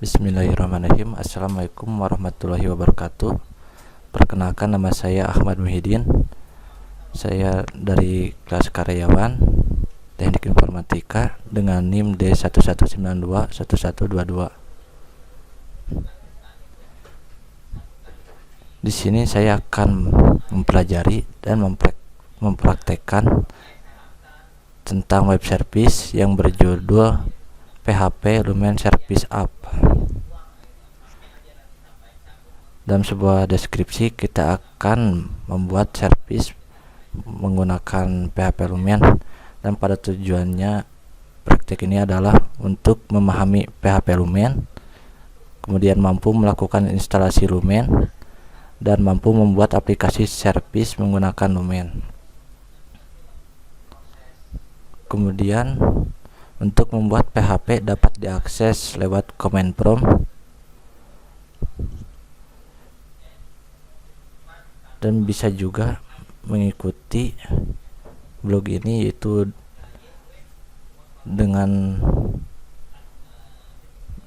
Bismillahirrahmanirrahim. Assalamualaikum warahmatullahi wabarakatuh. Perkenalkan, nama saya Ahmad Muhyiddin. Saya dari kelas karyawan Teknik Informatika dengan NIM D11921122. Di sini saya akan mempelajari dan mempraktekkan tentang web service yang berjudul PHP Lumen Service App. Dalam sebuah deskripsi, kita akan membuat service menggunakan PHP Lumen, dan pada tujuannya praktik ini adalah untuk memahami PHP Lumen, kemudian mampu melakukan instalasi Lumen, dan mampu membuat aplikasi service menggunakan Lumen. Kemudian untuk membuat PHP dapat diakses lewat command prompt dan bisa juga mengikuti blog ini, yaitu dengan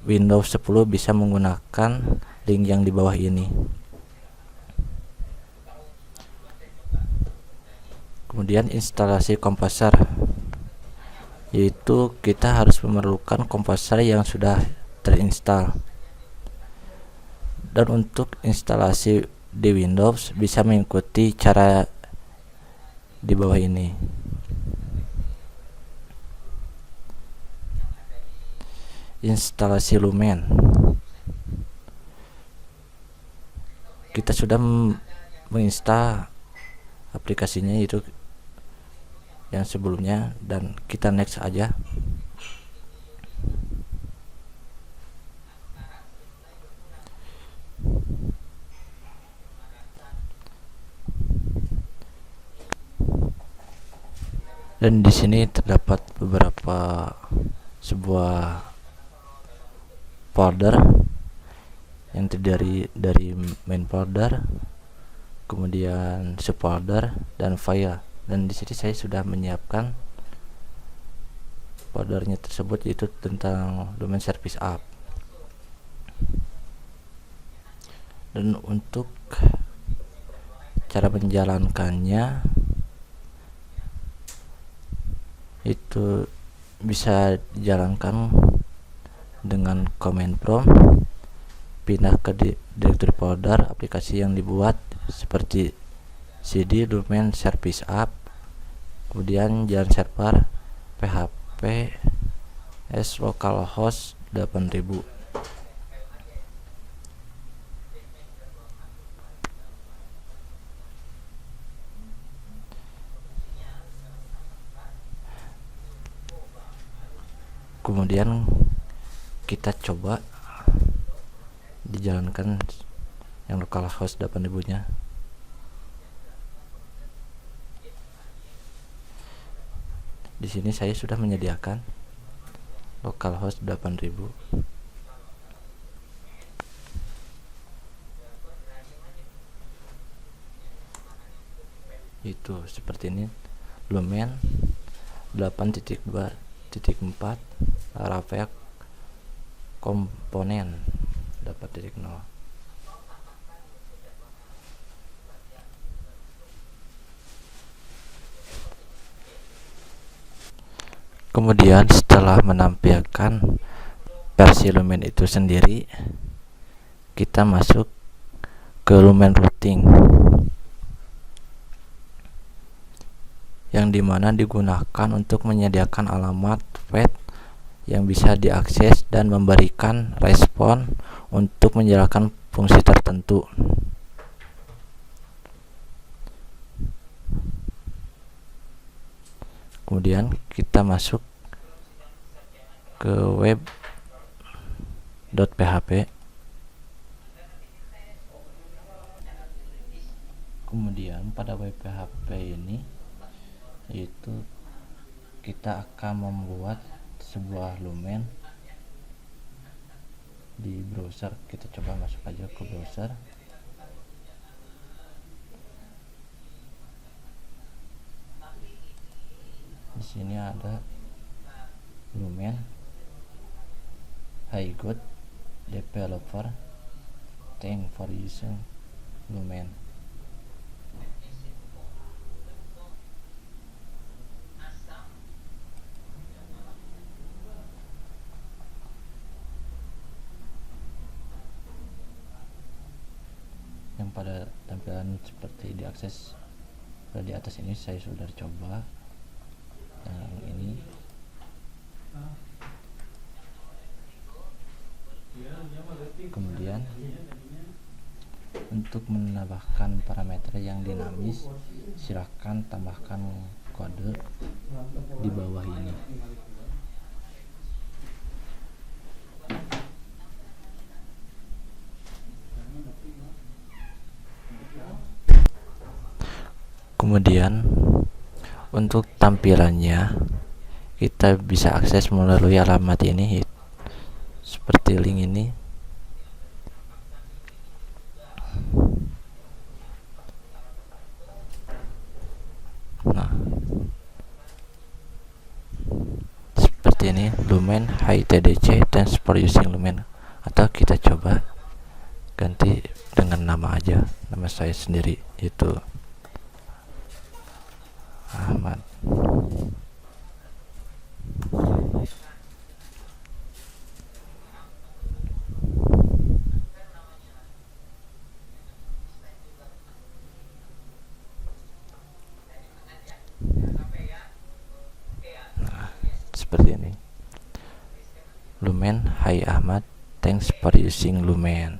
Windows 10 bisa menggunakan link yang di bawah ini. Kemudian instalasi Composer, yaitu kita harus memerlukan Composer yang sudah terinstall. Dan untuk instalasi di Windows bisa mengikuti cara di bawah ini. Instalasi Lumen, kita sudah menginstal aplikasinya, yaitu yang sebelumnya, dan kita next aja. Dan di sini terdapat sebuah folder yang terdiri dari main folder, kemudian subfolder dan file. Dan di sini saya sudah menyiapkan foldernya tersebut, yaitu tentang Lumen Service App. Dan untuk cara menjalankannya itu bisa dijalankan dengan command prompt, pindah ke directory folder aplikasi yang dibuat seperti cd Lumen Service App, kemudian jalan server php s localhost 8000. Kemudian kita coba dijalankan yang localhost 8000 nya. Di sini saya sudah menyediakan localhost 8000. Itu seperti ini, Lumen 8.2.4 Laravel komponen 8.0. Kemudian setelah menampilkan versi Lumen itu sendiri, kita masuk ke Lumen Routing, yang dimana digunakan untuk menyediakan alamat web yang bisa diakses dan memberikan respon untuk menjalankan fungsi tertentu. Kemudian kita masuk ke web.php. Kemudian pada web PHP ini, yaitu kita akan membuat sebuah Lumen di browser. Kita coba masuk aja ke browser. Di sini ada Lumen Highgot developer thank for using Lumen. Yang pada tampilan seperti diakses di atas ini saya sudah coba. Yang ini kemudian untuk menambahkan parameter yang dinamis, silahkan tambahkan kode di bawah ini. Kemudian untuk tampilannya kita bisa akses melalui alamat ini seperti link ini. Nah, seperti ini, Lumen Hi TDC, thanks for using Lumen. Atau kita coba ganti dengan nama aja, nama saya sendiri, itu Ahmad. Nah, seperti ini, Lumen Hi Ahmad, thanks for using Lumen.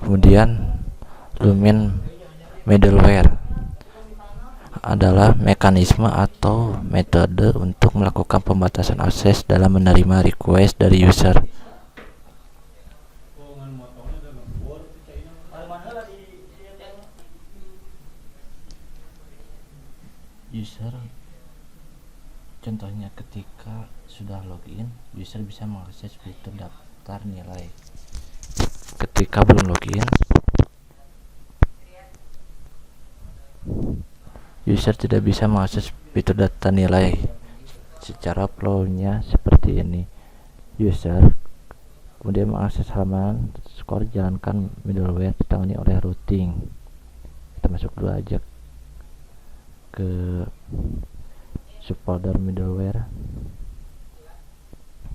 Kemudian Lumen middleware adalah mekanisme atau metode untuk melakukan pembatasan akses dalam menerima request dari user. Contohnya ketika sudah login, user bisa mengakses fitur daftar nilai. Ketika belum login, user tidak bisa mengakses fitur data nilai. Secara flow-nya seperti ini. User kemudian mengakses halaman skor, jalankan middleware ditangani oleh routing. Kita masuk dulu aja ke subfolder middleware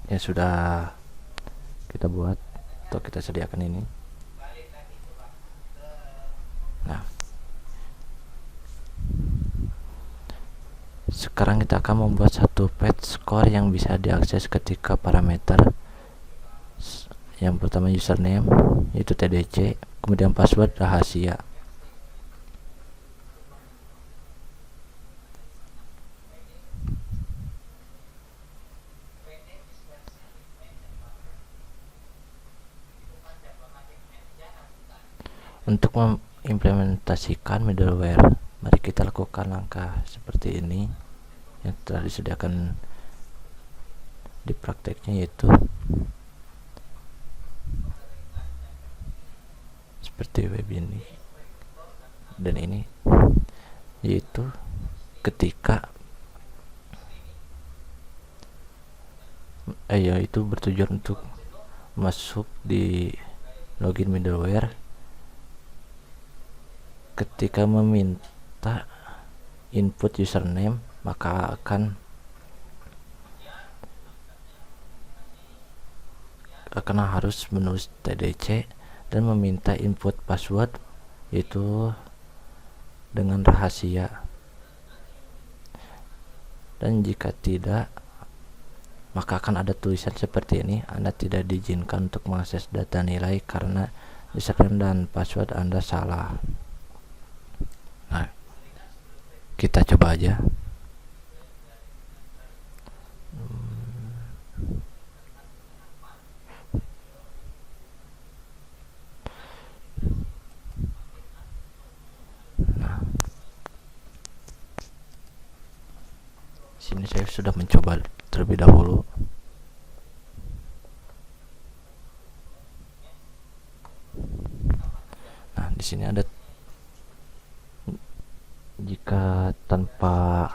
yang sudah kita buat atau kita sediakan ini. Nah, sekarang kita akan membuat satu page score yang bisa diakses ketika parameter. Yang pertama username, yaitu TDC, kemudian password rahasia. Untuk mengimplementasikan middleware, mari kita lakukan langkah seperti ini yang telah disediakan di prakteknya, yaitu seperti web ini dan ini, yaitu ketika yaitu bertujuan untuk masuk di login middleware. Ketika meminta input username, maka akan harus menulis TDC dan meminta input password, yaitu dengan rahasia. Dan jika tidak, maka akan ada tulisan seperti ini: Anda tidak diizinkan untuk mengakses data nilai karena username dan password Anda salah. Nah, kita coba aja. Nah, sini saya sudah mencoba terlebih dahulu. Nah, di sini ada Jika tanpa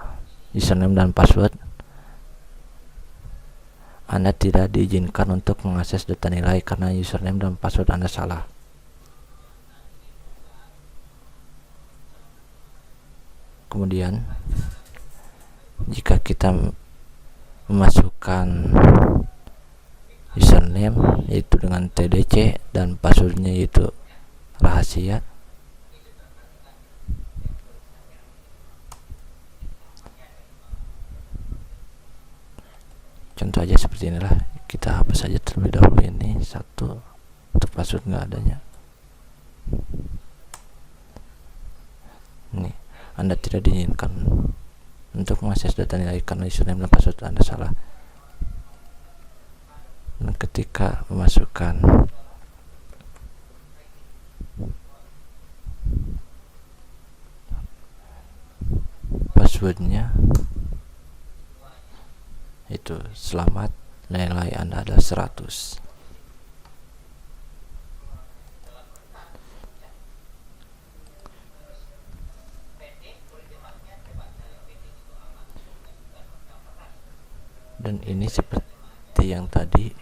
username dan password, Anda tidak diizinkan untuk mengakses data nilai karena username dan password Anda salah. Kemudian, jika kita memasukkan username yaitu dengan TDC dan passwordnya yaitu rahasia, contoh aja seperti inilah. Kita hapus saja terlebih dahulu ini satu untuk password nggak adanya. Ini Anda tidak diinginkan untuk mengakses data nilai karena username dan password Anda salah. Dan ketika memasukkan passwordnya itu selamat, nilai Anda adalah 100. Dan ini seperti yang tadi,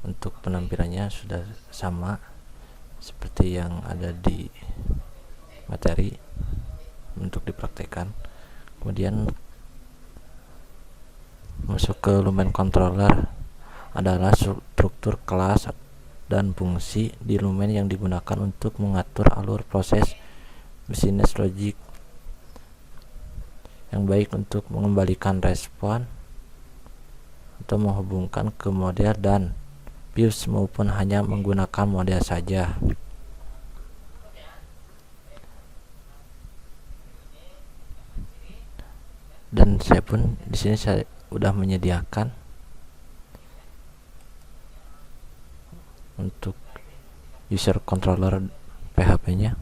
untuk penampilannya sudah sama seperti yang ada di materi untuk dipraktekkan. Kemudian masuk ke Lumen Controller adalah struktur kelas dan fungsi di Lumen yang digunakan untuk mengatur alur proses business logic yang baik untuk mengembalikan respon atau menghubungkan ke model dan views maupun hanya menggunakan model saja. Dan saya pun di sini saya udah menyediakan untuk user controller PHP-nya.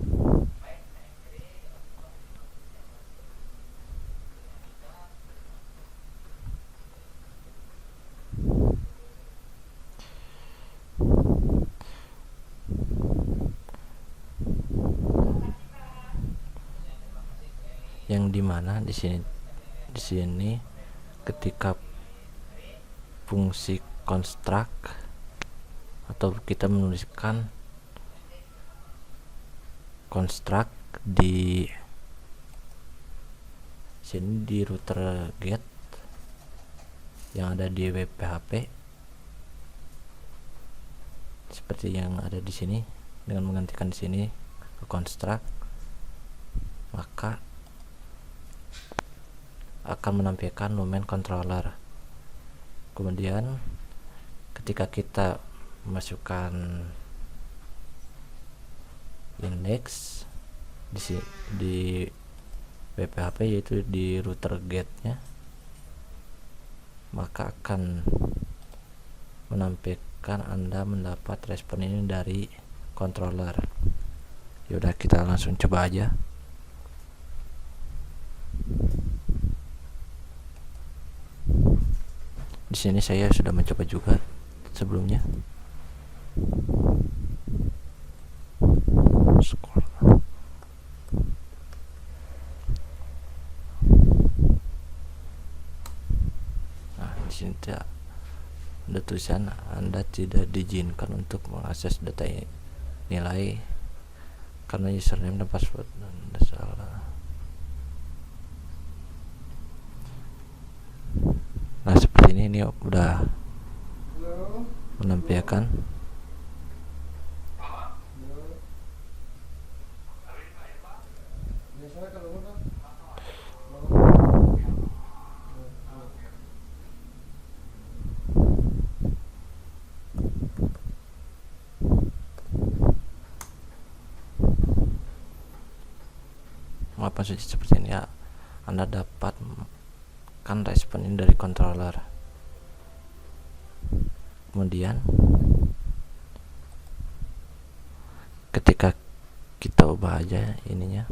Yang dimana di sini ketika fungsi construct atau kita menuliskan construct di sini di router get yang ada di web PHP seperti yang ada di sini, dengan menggantikan di sini ke construct, maka akan menampilkan Lumen Controller. Kemudian ketika kita memasukkan index di WPHP yaitu di router get-nya, maka akan menampilkan Anda mendapat respon ini dari controller. Yaudah, kita langsung coba aja. Di sini saya sudah mencoba juga sebelumnya. Nah, di sini ada tulisan Anda tidak diizinkan untuk mengakses data nilai karena username dan password Anda salah. Nah, seperti ini udah menampilkan apa saja seperti ini ya. Anda dapat kan respon ini dari controller. Kemudian ketika kita ubah aja ininya,